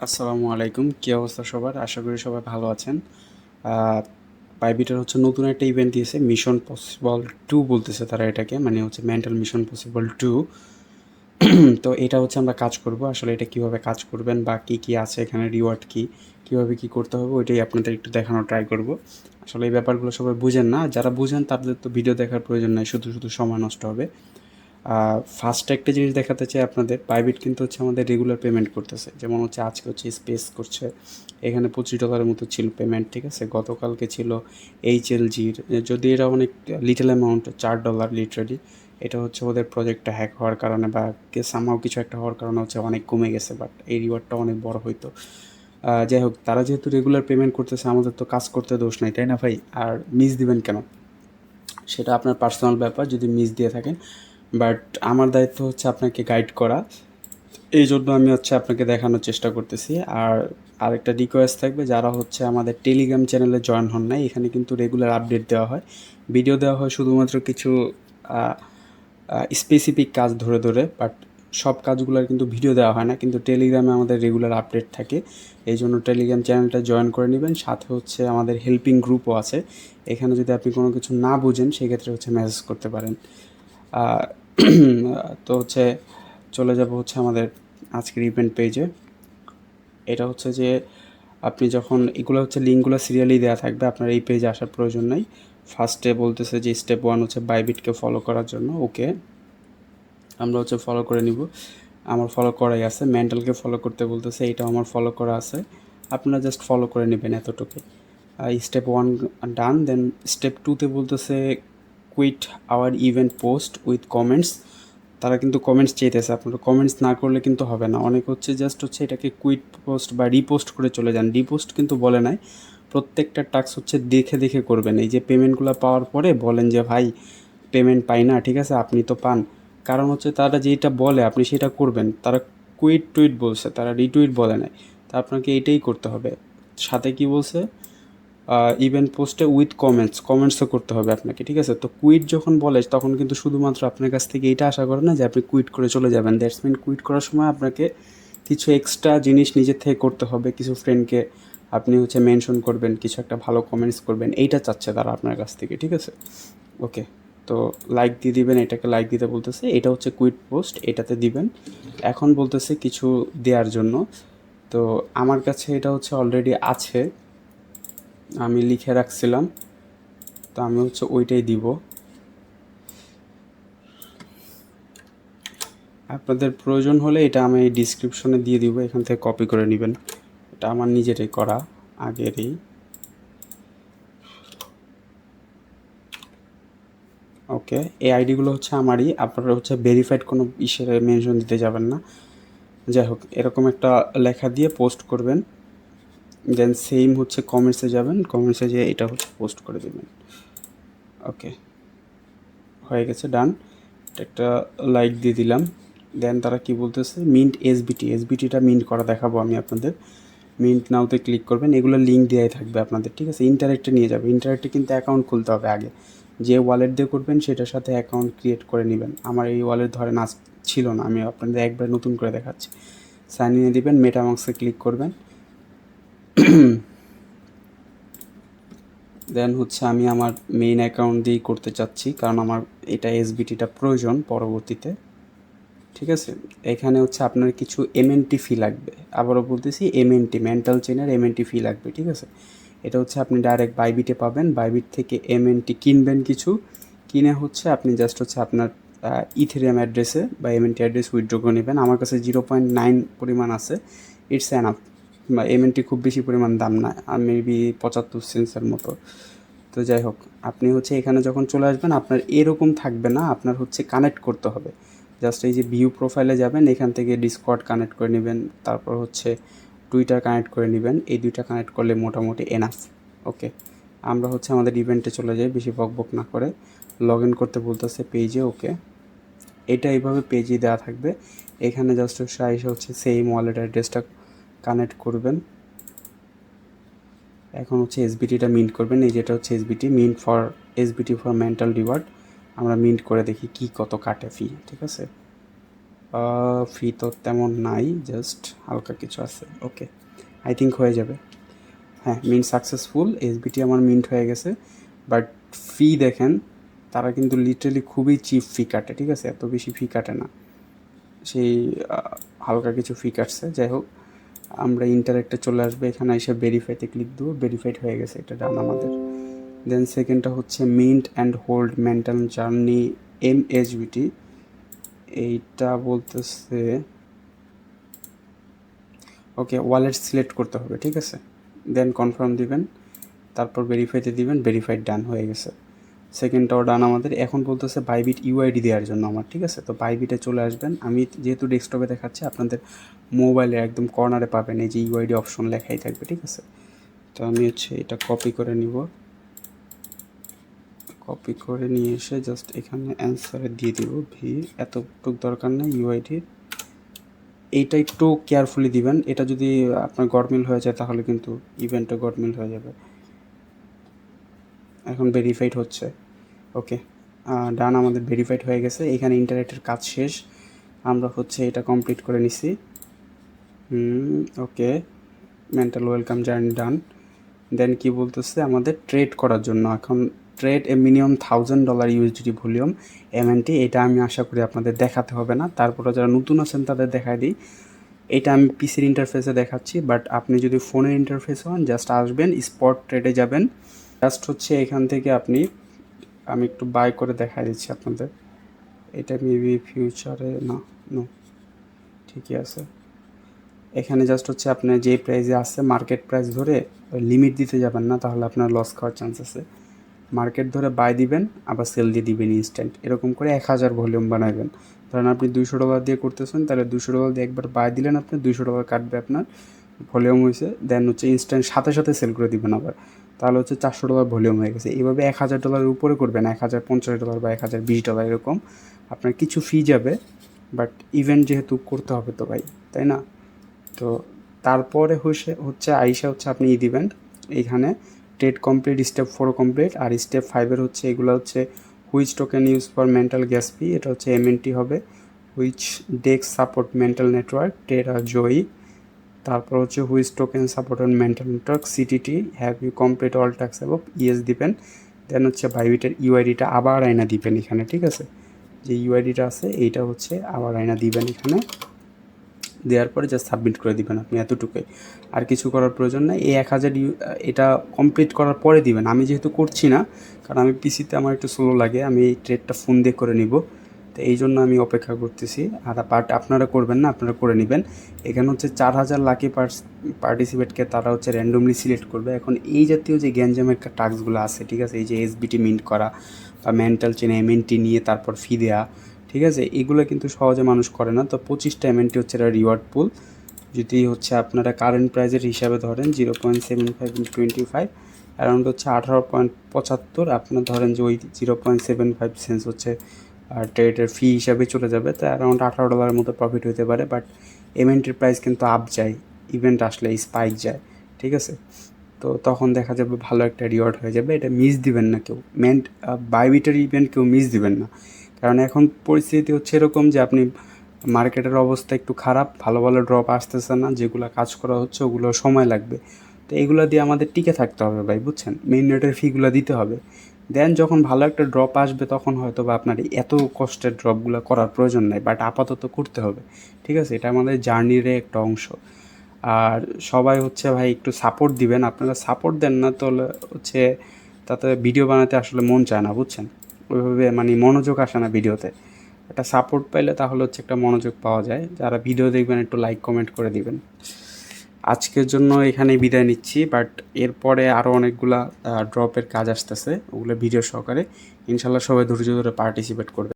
আসসালামু আলাইকুম, কী অবস্থা সবার? আশা করি সবাই ভালো আছেন। বাইবিটার হচ্ছে নতুন একটা ইভেন্ট দিয়েছে, মিশন পসিবল 2 বলতেছে তারা এটাকে, মানে হচ্ছে মেন্টাল মিশন পসিবল 2। তো এটা হচ্ছে আমরা কাজ করব। আসলে এটা কীভাবে কাজ করবেন বা কী কী আছে এখানে, রিওয়ার্ড কী, কীভাবে কী করতে হবে, ওইটাই আপনাদের একটু দেখানোর ট্রাই করব। আসলে এই ব্যাপারগুলো সবাই বুঝেন না, যারা বুঝেন তাদের তো ভিডিও দেখার প্রয়োজন নাই, শুধু শুধু সময় নষ্ট হবে। ফার্স্ট একটা জিনিস দেখাতে চাই আপনাদের, বাইবিট কিন্তু হচ্ছে আমাদের রেগুলার পেমেন্ট করতেছে। যেমন হচ্ছে আজকে হচ্ছে স্পেস করছে, এখানে $25 মতো ছিল পেমেন্ট, ঠিক আছে। গতকালকে ছিল HLGর, যদি এটা অনেক লিটল অ্যামাউন্ট, $4 লিটারালি। এটা হচ্ছে ওদের প্রজেক্টটা হ্যাক হওয়ার কারণে বা সামহাও কিছু একটা হওয়ার কারণে হচ্ছে অনেক কমে গেছে, বাট এই রিওয়ার্ডটা অনেক বড় হইতো। যাই হোক, তারা যেহেতু রেগুলার পেমেন্ট করতেছে, আমাদের তো কাজ করতে দোষ নাই, তাই না ভাই? আর মিস দিবেন কেন, সেটা আপনার পার্সোনাল ব্যাপার যদি মিস দিয়ে থাকেন। বাট আমার দায়িত্ব হচ্ছে আপনাকে গাইড করা, এই জন্য আমি হচ্ছে আপনাকে দেখানোর চেষ্টা করতেছি। আর আরেকটা রিকোয়েস্ট থাকবে, যারা হচ্ছে আমাদের টেলিগ্রাম চ্যানেলে জয়েন হন নাই, এখানে কিন্তু রেগুলার আপডেট দেওয়া হয়, ভিডিও দেওয়া হয় শুধুমাত্র কিছু স্পেসিফিক কাজ ধরে ধরে, বাট সব কাজগুলোর কিন্তু ভিডিও দেওয়া হয় না। কিন্তু টেলিগ্রামে আমাদের রেগুলার আপডেট থাকে, এই জন্য টেলিগ্রাম চ্যানেলটা জয়েন করে নেবেন। সাথে হচ্ছে আমাদের হেল্পিং গ্রুপও আছে, এখানে যদি আপনি কোনো কিছু না বুঝেন সেক্ষেত্রে হচ্ছে মেসেজ করতে পারেন। তো হচ্ছে চলে যাব হচ্ছে আমাদের আজকের ইভেন্ট পেজে। এটা হচ্ছে যে আপনি যখন এগুলো হচ্ছে লিঙ্কগুলো সিরিয়ালি দেওয়া থাকবে, আপনার এই পেজে আসার প্রয়োজন নেই। ফার্স্টে বলতেছে যে স্টেপ 1 হচ্ছে বাইবিটকে ফলো করার জন্য, ওকে আমরা হচ্ছে ফলো করে নিব। আমার ফলো করাই আছে। মেন্টালকে ফলো করতে বলতেছে, এটাও আমার ফলো করা আছে। আপনারা জাস্ট ফলো করে নেবেন এতটুকু। স্টেপ 1 ডান। দেন স্টেপ 2তে বলতেছে quote our event post with comments. তারা কিন্তু কমেন্টস চাইতেছে, আপনারা কমেন্টস না করলে কিন্তু হবে না। অনেক হচ্ছে জাস্ট হচ্ছে এটাকে কুইট পোস্ট বা রিপোস্ট করে চলে যান। রিপোস্ট কিন্তু বলে নাই, প্রত্যেকটা টাস্ক হচ্ছে দেখে দেখে করবেন। এই যে পেমেন্টগুলো পাওয়ার পরে বলেন যে ভাই পেমেন্ট পাই না, ঠিক আছে আপনি তো পান, কারণ হচ্ছে তারা যেটা বলে আপনি সেটা করবেন। তারা কুইট টুইট বলছে, তারা রিটুইট বলে নাই। তা আপনাকে এটাই করতে হবে। সাথে কি বলছে, ইভেন্ট পোস্টে উইথ কমেন্টসও করতে হবে আপনাকে, ঠিক আছে। তো কুইট যখন বলে তখন কিন্তু শুধুমাত্র আপনার কাছ থেকে এইটা আশা করে না যে আপনি কুইট করে চলে যাবেন। দ্যাটস মিন কুইট করার সময় আপনাকে কিছু এক্সট্রা জিনিস নিজের থেকে করতে হবে। কিছু ফ্রেন্ডকে আপনি হচ্ছে মেনশন করবেন, কিছু একটা ভালো কমেন্টস করবেন, এইটা চাচ্ছে তারা আপনার কাছ থেকে, ঠিক আছে। ওকে, তো লাইক দিয়ে দিবেন, এটাকে লাইক দিতে বলতেছে। এটা হচ্ছে কুইট পোস্ট, এটাতে দিবেন। এখন বলতেছে কিছু দেওয়ার জন্য, তো আমার কাছে এটা হচ্ছে অলরেডি আছে, আমি লিখে রাখছিলাম, তো আমি হচ্ছে ওইটাই দিব। আপনাদের প্রয়োজন হলে এটা আমি ডিসক্রিপশনে দিয়ে দিব, এখান থেকে কপি করে নেবেন। এটা আমার নিজেরই করা, আগেরই। ওকে, এই আইডিগুলো হচ্ছে আমারই, আপনারা হচ্ছে ভেরিফাইড কোনো ইসের মেনশন দিতে যাবেন না। যাই হোক, এরকম একটা লেখা দিয়ে পোস্ট করবেন। দেন সেম হচ্ছে কমেন্টসে যাবেন, কমেন্টসে যেয়ে এটা হচ্ছে পোস্ট করে দেবেন। ওকে, হয়ে গেছে, ডান। একটা লাইক দিয়ে দিলাম। দেন তারা কি বলতেছে, মিন্ট এসবিটিটা মিন্ট করা দেখাবো আমি আপনাদের। মিন্ট নাওতে ক্লিক করবেন, এগুলো লিঙ্ক দেওয়াই থাকবে আপনাদের, ঠিক আছে। ইন্টারেক্টে নিয়ে যাবে, ইন্টারেক্টে কিন্তু অ্যাকাউন্ট খুলতে হবে আগে। যে ওয়ালেট দিয়ে করবেন সেটার সাথে অ্যাকাউন্ট ক্রিয়েট করে নেবেন। আমার এই ওয়ালেট ধরেন আজ ছিল না, আমি আপনাদের একবার নতুন করে দেখাচ্ছি। সাইন ইনে দিবেন, মেটামাক্সে ক্লিক করবেন। দেন হচ্ছে আমি আমার মেইন অ্যাকাউন্ট দিয়েই করতে চাচ্ছি, কারণ আমার এটা এসবিটিটা প্রয়োজন পরবর্তীতে, ঠিক আছে। এখানে হচ্ছে আপনার কিছু এমএনটি ফি লাগবে, আবারও বলতেছি এমএনটি, মেন্টাল চেনের এমএনটি ফি লাগবে, ঠিক আছে। এটা হচ্ছে আপনি ডাইরেক্ট বাইবিটে পাবেন, বাইবিট থেকে এমএনটি কিনবেন কিছু, কিনে হচ্ছে আপনি জাস্ট হচ্ছে আপনার ইথেরিয়াম অ্যাড্রেসে বা এমএনটি অ্যাড্রেস উইথড্র করে নেবেন। আমার কাছে 0.9 পরিমাণ আছে, ইটস অ্যানাফ। বা এমএনটি খুব বেশি পরিমাণ দাম না, মেবি 75 সেন্সের মতো। তো যাই হোক, আপনি হচ্ছে এখানে যখন চলে আসবেন আপনার এরকম থাকবে না, আপনার হচ্ছে কানেক্ট করতে হবে। জাস্ট এই যে ভিউ প্রোফাইলে যাবেন, এখান থেকে ডিসকর্ড কানেক্ট করে নেবেন, তারপর হচ্ছে টুইটার কানেক্ট করে নেবেন। এই দুইটা কানেক্ট করলে মোটামুটি এনাফ। ওকে, আমরা হচ্ছে আমাদের ইভেন্টে চলে যাই বেশি বকবক না করে। লগ ইন করতে বলতেছে পেজে, ওকে। এটা এইভাবে পেজে দেওয়া থাকবে। এখানে জাস্ট এসে হচ্ছে সেম ওয়ালেট অ্যাড্রেসটা কানেক্ট করবেন। এখন হচ্ছে এসবিটিটা মিন্ট করবেন, এই যেটা হচ্ছে SBT, meant for SBT for mental reward. আমরা মিন্ট করে দেখি কি কত কাটে ফি, ঠিক আছে। ফি তো তেমন নাই, জাস্ট হালকা কিছু আছে। ওকে, আই থিঙ্ক হয়ে যাবে। হ্যাঁ, মিন্ট সাকসেসফুল, এসবিটি আমার মিন্ট হয়ে গেছে। বাট ফি দেখেন, তারা কিন্তু লিটারালি খুবই চিপ ফি কাটে, ঠিক আছে? এত বেশি ফি কাটে না, সেই হালকা কিছু ফি কাটছে। যাই হোক, আমরা ইন্টারেক্টে চলে আসবে, এখানে এসে ভেরিফাইতে ক্লিক দেবো, ভেরিফাইড হয়ে গেছে, এটা ডান আমাদের। দেন সেকেন্ডটা হচ্ছে mint and hold mental journey MHBT, এইটা বলতেছে ওকে ওয়ালেট সিলেক্ট করতে হবে, ঠিক আছে? দেন কনফার্ম দিবেন, তারপর ভেরিফাইতে দিবেন, ভেরিফাইড ডান হয়ে গেছে। সেকেন্ডটাও ডান আমাদের। এখন বলতেছে বাইবিট ইউআইডি দেওয়ার জন্য আমার, ঠিক আছে? তো বাইবিটে চলে আসবেন, আমি যেহেতু ডেস্কটপে দেখাচ্ছি, আপনাদের মোবাইলে একদম কর্নারে পাবেন এই যে ইউআইডি অপশন লেখাই থাকবে, ঠিক আছে? তো আমি হচ্ছে এটা কপি করে নিব, কপি করে নিয়ে এসে জাস্ট এখানে অ্যান্সারে দিয়ে দিব ভি, এতটুক দরকার নেই ইউআইডির। এইটা একটু কেয়ারফুলি দিবেন, এটা যদি আপনার গডমিল হয়ে যায় তাহলে কিন্তু ইভেন্টে গডমিল হয়ে যাবে। এখন ভেরিফাইড হচ্ছে, ওকে ডান, আমাদের ভেরিফাইড হয়ে গেছে। এখানে ইন্টারনেটের কাজ শেষ, আমরা হচ্ছে এটা কমপ্লিট করে নিছি। ওকে, মেন্টাল ওয়েলকাম জার্নি ডান। দেন কি বলতেছে আমাদের ট্রেড করার জন্য, এখন ট্রেড এ মিনিমাম $1000 ইউএসডিটি ভলিউম MNT, এটা আমি আশা করি আপনাদের দেখাতে হবে না, তারপরে যারা নতুন আছেন তাদের দেখাই দিই। এটা আমি পিসির ইন্টারফেসে দেখাচ্ছি, বাট আপনি যদি ফোনের ইন্টারফেস হন জাস্ট আসবেন, স্পট ট্রেডে যাবেন। জাস্ট হচ্ছে এখান থেকে আপনি, আমি একটু বাই করে দেখাই দিচ্ছি আপনাদের, এটা মেবি ফিউচারে না, নো ঠিকই আছে। এখানে জাস্ট হচ্ছে আপনার যে প্রাইসে আসছে মার্কেট প্রাইস ধরে লিমিট দিতে যাবেন না, তাহলে আপনার লস খাওয়ার চান্স আছে। মার্কেট ধরে বাই দিবেন, আবার সেল দিয়ে দিবেন ইনস্ট্যান্ট, এরকম করে 1000 ভলিউম বানাবেন। ধরেন আপনি $200 দিয়ে করতেছেন, তাহলে $200 দিয়ে একবার বাই দিলেন, আপনি $200 কাটবে আপনার ভলিউম হয়েছে। দেন হচ্ছে ইনস্ট্যান্ট সাথে সাথে সেল করে দিবেন আবার, তাহলে হচ্ছে $400 ভলিউম হয়ে গেছে। এইভাবে $1000 উপরে করবেন, $1050 বা $1020 এরকম আপনার কিছু ফি যাবে, বাট ইভেন্ট যেহেতু করতে হবে তো ভাই, তাই না? তো তারপরে হচ্ছে আইসা হচ্ছে আপনি দিবেন এইখানে ট্রেড কমপ্লিট, স্টেপ 4 কমপ্লিট, আর স্টেপ 5 হচ্ছে এগুলো হচ্ছে which token use for Mantle gas fee, এটা হচ্ছে MNT হবে। Which DEX support Mantle network, টেরা জয়ী। তারপর হচ্ছে which token support on Mantle network, CTT। Have you complete all task above, yes দিবেন। দেন হচ্ছে বাইবিটের ইউআইডিটা আবার আয়না দিবেন এখানে, ঠিক আছে? যে ইউআইডিটা আছে এইটা হচ্ছে আবার আয়না দিবেন এখানে, দেওয়ার পরে জাস্ট সাবমিট করে দিবেন আপনি, এতটুকুই, আর কিছু করার প্রয়োজন নেই। এই 1000 এটা কমপ্লিট করার পরে দিবেন। আমি যেহেতু করছি না, কারণ আমি পিসিতে আমার একটু স্লো লাগে, আমি এই ট্রেডটা ফোন দিয়ে করে নিব, তো এই জন্য আমি অপেক্ষা করতেছি। আর আপনারা করবেন না, আপনারা করে নেবেন। এখানে হচ্ছে 4000 লাকি পার্টিসিপেটকে তারা হচ্ছে র্যান্ডমলি সিলেক্ট করবে। এখন এই জাতীয় যে গ্যাঞ্জামের টাস্কগুলো আছে, ঠিক আছে, এই যে এসবিটি মিন্ট করা বা মেন্টাল চেনে MNT নিয়ে তারপর ফি দেওয়া, ঠিক আছে, এগুলো কিন্তু সহজে মানুষ করে না। তো 25টা MNT হচ্ছে এটা রিওয়ার্ড পুল, যদি হচ্ছে আপনারা কারেন্ট প্রাইজের হিসাবে ধরেন 0.75 অ্যারাউন্ড হচ্ছে 18.75, আপনার ধরেন যে ওই 0.75 সেন্স হচ্ছে ট্রেডের ফি হিসাবে চলে যাবে, তো অ্যারাউন্ড $18 মতো প্রফিট হতে পারে। বাট MNTর প্রাইস কিন্তু আপ যায়, ইভেন্ট আসলে স্পাইক যায়, ঠিক আছে? তো তখন দেখা যাবে ভালো একটা রিওয়ার্ড হয়ে যাবে, এটা মিস দিবেন না কেউ। বাইবিটের ইভেন্ট কেউ মিস দিবেন না, কারণ এখন পরিস্থিতি হচ্ছে এরকম যে আপনি মার্কেটের অবস্থা একটু খারাপ, ভালো ভালো ড্রপ আসতেছে না, যেগুলো কাজ করা হচ্ছে ওগুলো সময় লাগবে। তো এগুলো দিয়ে আমাদের টিকে থাকতে হবে ভাই, বুঝছেন? মেইন নেটের ফিগুলো দিতে হবে। দেন যখন ভালো একটা ড্রপ আসবে তখন হয়তো বা আপনার এত কষ্টের ড্রপগুলো করার প্রয়োজন নেই, বাট আপাতত করতে হবে, ঠিক আছে? এটা আমাদের জার্নির একটা অংশ। আর সবাই হচ্ছে ভাই একটু সাপোর্ট দিবেন, আপনারা সাপোর্ট দেন না তো হচ্ছে তাতে ভিডিও বানাতে আসলে মন চায় না, বুঝছেন? ওইভাবে মানে মনোযোগ আসে না ভিডিওতে। একটা সাপোর্ট পাইলে তাহলে হচ্ছে একটা মনোযোগ পাওয়া যায়। যারা ভিডিও দেখবেন একটু লাইক কমেন্ট করে দিবেন। আজকের জন্য এখানেই বিদায় নিচ্ছি, বাট এরপরে আরও অনেকগুলা ড্রপের কাজ আসতেছে, ওগুলো ভিডিও সহকারে। ইনশাল্লাহ সবাই ধৈর্য ধরে পার্টিসিপেট করবে।